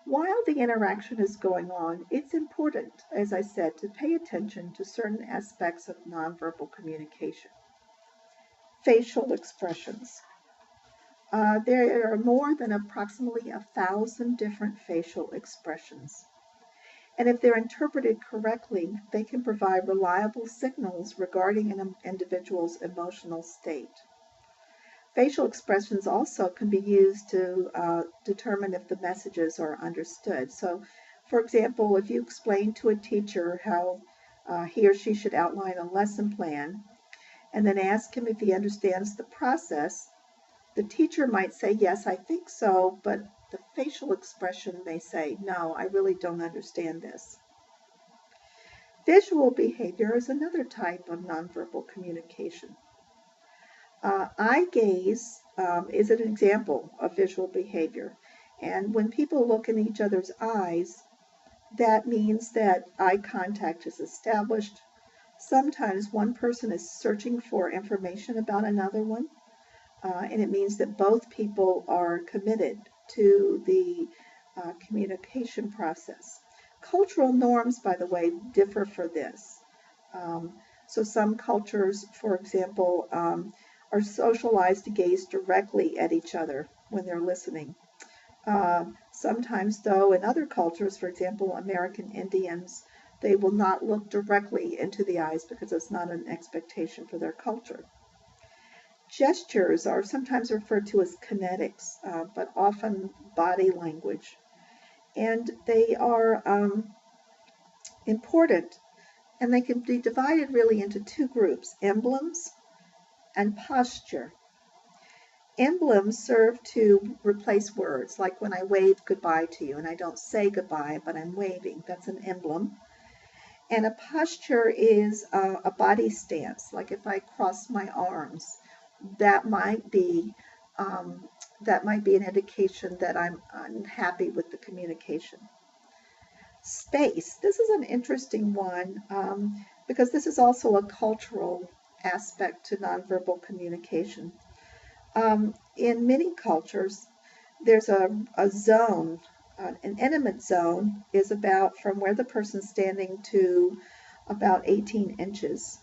While the interaction is going on, it's important, as I said, to pay attention to certain aspects of nonverbal communication. Facial expressions. There are more than approximately 1,000 different facial expressions. And if they're interpreted correctly, they can provide reliable signals regarding an individual's emotional state. Facial expressions also can be used to determine if the messages are understood. So, for example, if you explain to a teacher how he or she should outline a lesson plan, and then ask him if he understands the process, the teacher might say, yes, I think so, but the facial expression may say, no, I really don't understand this. Visual behavior is another type of nonverbal communication. Eye gaze is an example of visual behavior. And when people look in each other's eyes, that means that eye contact is established. Sometimes one person is searching for information about another one, and it means that both people are committed to the communication process. Cultural norms, by the way, differ for this. So some cultures, for example, are socialized to gaze directly at each other when they're listening. Sometimes, though, in other cultures, for example, American Indians, they will not look directly into the eyes because it's not an expectation for their culture. Gestures are sometimes referred to as kinetics, but often body language. And they are important, and they can be divided really into two groups, emblems and posture. Emblems serve to replace words, like when I wave goodbye to you, and I don't say goodbye, but I'm waving. That's an emblem. And a posture is a body stance, like if I cross my arms, that might be an indication that I'm unhappy with the communication. Space. This is an interesting one because this is also a cultural aspect to nonverbal communication. In many cultures, there's a zone. An intimate zone is about from where the person's standing to about 18 inches.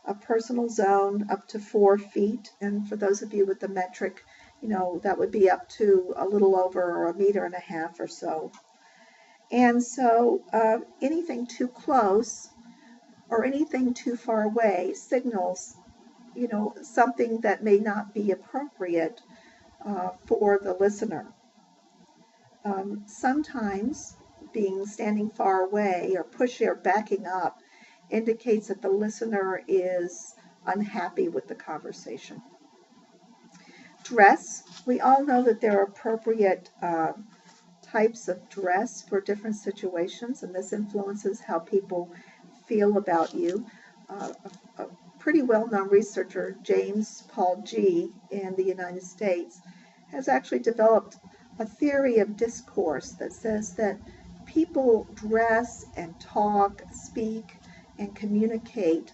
A personal zone up to 4 feet, and for those of you with the metric, that would be up to a little over 1.5 meters or so. And so anything too close or anything too far away signals, something that may not be appropriate for the listener. Sometimes standing far away or pushing or backing up indicates that the listener is unhappy with the conversation. Dress. We all know that there are appropriate types of dress for different situations, and this influences how people feel about you. A pretty well-known researcher, James Paul Gee, in the United States, has actually developed a theory of discourse that says that people dress and talk, speak, and communicate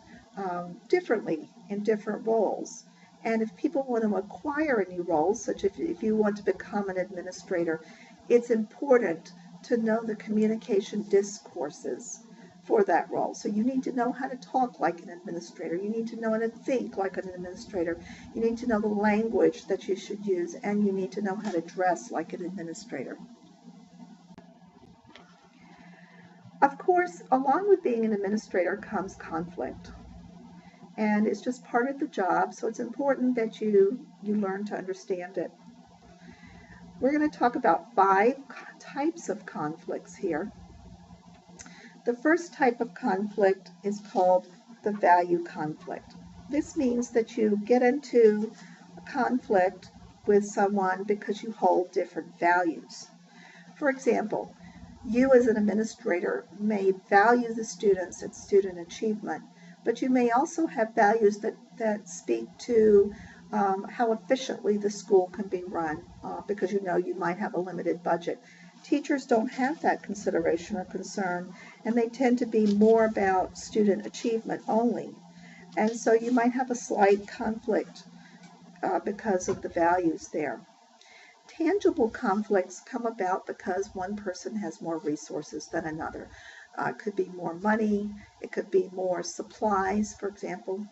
differently in different roles. And if people want to acquire a new role, such as if you want to become an administrator, it's important to know the communication discourses for that role. So you need to know how to talk like an administrator. You need to know how to think like an administrator. You need to know the language that you should use, and you need to know how to dress like an administrator. Of course, along with being an administrator comes conflict. And it's just part of the job, so it's important that you learn to understand it. We're going to talk about 5 types of conflicts here. The first type of conflict is called the value conflict. This means that you get into a conflict with someone because you hold different values. For example, you as an administrator may value the students and student achievement, but you may also have values that speak to how efficiently the school can be run because you might have a limited budget. Teachers don't have that consideration or concern, and they tend to be more about student achievement only. And so you might have a slight conflict because of the values there. Tangible conflicts come about because one person has more resources than another. It could be more money, it could be more supplies, for example.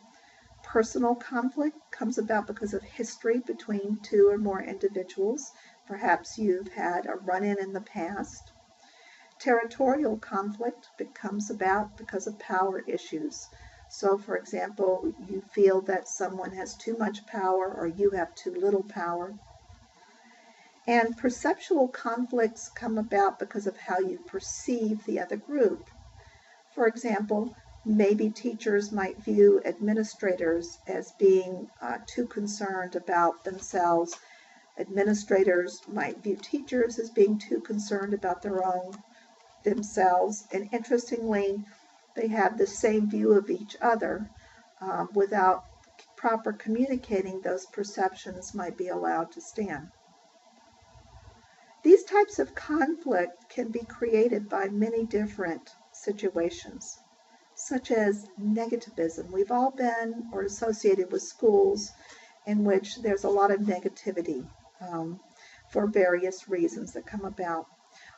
Personal conflict comes about because of history between two or more individuals. Perhaps you've had a run-in in the past. Territorial conflict comes about because of power issues. So, for example, you feel that someone has too much power or you have too little power. And perceptual conflicts come about because of how you perceive the other group. For example, maybe teachers might view administrators as being too concerned about themselves. Administrators might view teachers as being too concerned about themselves. And interestingly, they have the same view of each other. Without proper communicating, those perceptions might be allowed to stand. These types of conflict can be created by many different situations, such as negativism. We've all been or associated with schools in which there's a lot of negativity for various reasons that come about.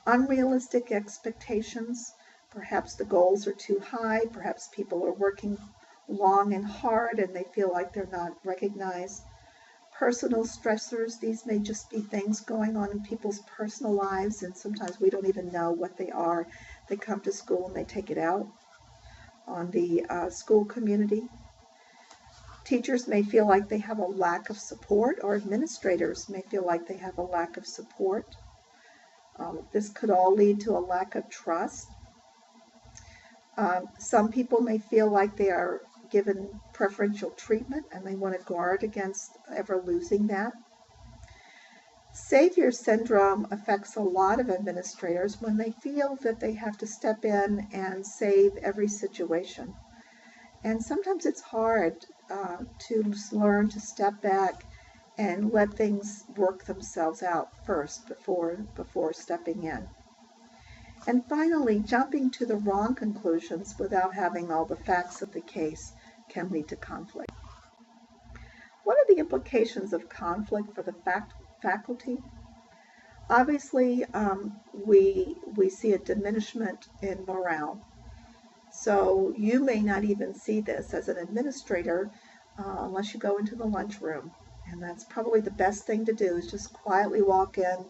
Unrealistic expectations, perhaps the goals are too high, perhaps people are working long and hard and they feel like they're not recognized. Personal stressors, these may just be things going on in people's personal lives, and sometimes we don't even know what they are. They come to school and they take it out on the school community. Teachers may feel like they have a lack of support, or administrators may feel like they have a lack of support. This could all lead to a lack of trust. Some people may feel like they are given preferential treatment and they want to guard against ever losing that. Savior syndrome affects a lot of administrators when they feel that they have to step in and save every situation. And sometimes it's hard to learn to step back and let things work themselves out first before stepping in. And finally, jumping to the wrong conclusions without having all the facts of the case can lead to conflict. What are the implications of conflict for the faculty? Obviously, we see a diminishment in morale. So you may not even see this as an administrator unless you go into the lunchroom. And that's probably the best thing to do, is just quietly walk in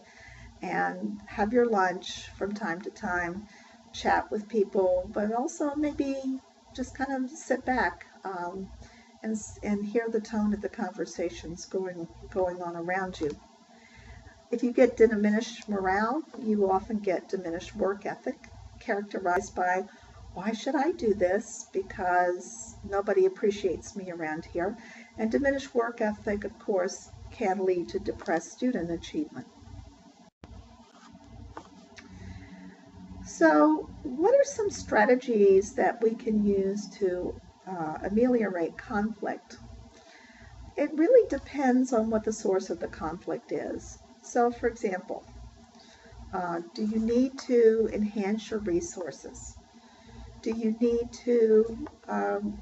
and have your lunch from time to time, chat with people, but also maybe just kind of sit back and hear the tone of the conversations going on around you. If you get diminished morale, you often get diminished work ethic, characterized by, why should I do this? Because nobody appreciates me around here. And diminished work ethic, of course, can lead to depressed student achievement. So, what are some strategies that we can use to ameliorate conflict? It really depends on what the source of the conflict is. So, for example, do you need to enhance your resources? Do you need to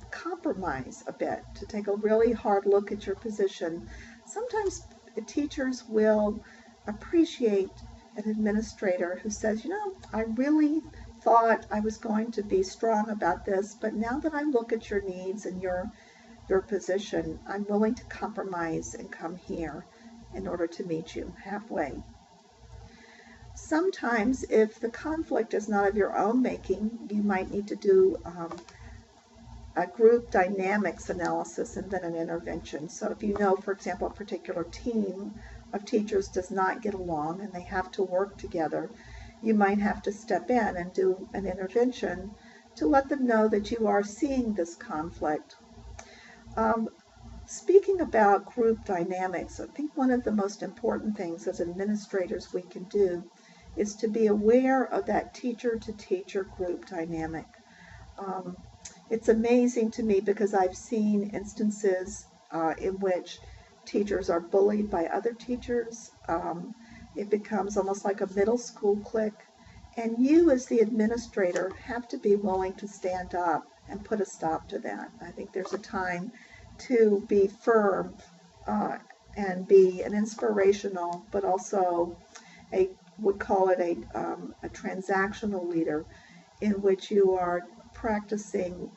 compromise a bit, to take a really hard look at your position? Sometimes teachers will appreciate an administrator who says, I really thought I was going to be strong about this, but now that I look at your needs and your position, I'm willing to compromise and come here in order to meet you halfway. Sometimes, if the conflict is not of your own making, you might need to do a group dynamics analysis and then an intervention. So if you know, for example, a particular team of teachers does not get along and they have to work together, you might have to step in and do an intervention to let them know that you are seeing this conflict. Speaking about group dynamics, I think one of the most important things as administrators we can do is to be aware of that teacher-to-teacher group dynamic. It's amazing to me because I've seen instances in which teachers are bullied by other teachers. It becomes almost like a middle school clique. And you as the administrator have to be willing to stand up and put a stop to that. I think there's a time to be firm and be an inspirational, but also would call it a transactional leader, in which you are practicing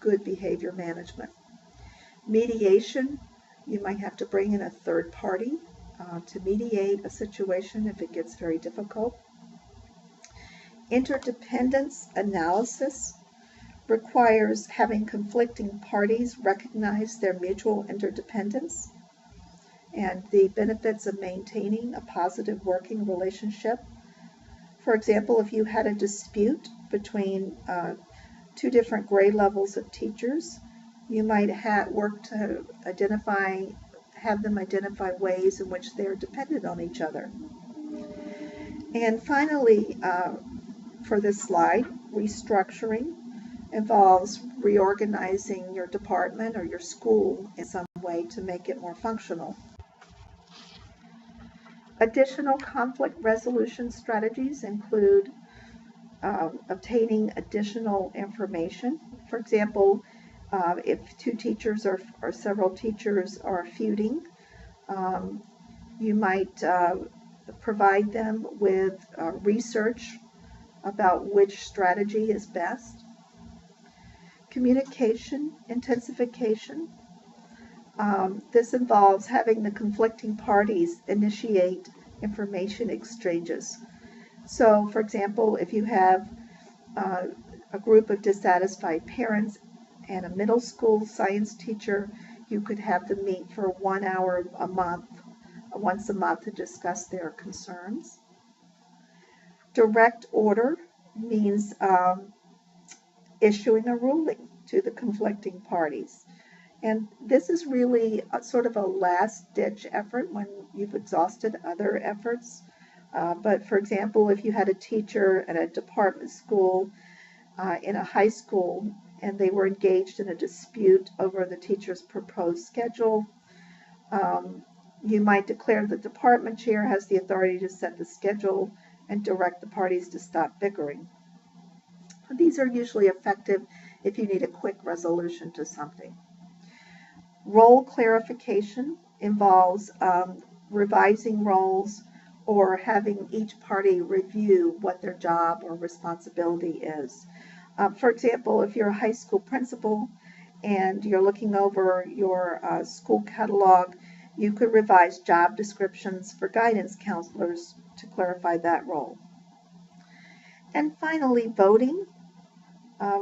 good behavior management. Mediation, you might have to bring in a third party to mediate a situation if it gets very difficult. Interdependence analysis requires having conflicting parties recognize their mutual interdependence and the benefits of maintaining a positive working relationship. For example, if you had a dispute between two different grade levels of teachers, you might work to have them identify ways in which they are dependent on each other. And finally, for this slide, restructuring involves reorganizing your department or your school in some way to make it more functional. Additional conflict resolution strategies include obtaining additional information. For example, if two teachers or several teachers are feuding, you might provide them with research about which strategy is best. Communication intensification. This involves having the conflicting parties initiate information exchanges. So, for example, if you have a group of dissatisfied parents and a middle school science teacher, you could have them meet for 1 hour once a month to discuss their concerns. Direct order means issuing a ruling to the conflicting parties. And this is really sort of a last-ditch effort when you've exhausted other efforts. But for example, if you had a teacher at a department school in a high school and they were engaged in a dispute over the teacher's proposed schedule, you might declare the department chair has the authority to set the schedule and direct the parties to stop bickering. These are usually effective if you need a quick resolution to something. Role clarification involves revising roles or having each party review what their job or responsibility is. For example, if you're a high school principal and you're looking over your school catalog, you could revise job descriptions for guidance counselors to clarify that role. And finally, voting,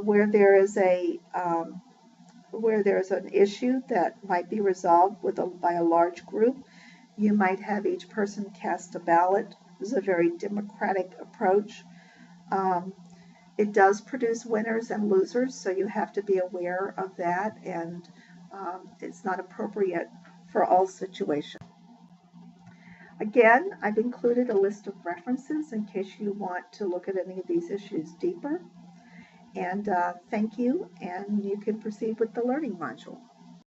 where there is an issue that might be resolved by a large group, you might have each person cast a ballot. This is a very democratic approach. It does produce winners and losers, so you have to be aware of that, and it's not appropriate for all situations. Again, I've included a list of references in case you want to look at any of these issues deeper. And thank you, and you can proceed with the learning module.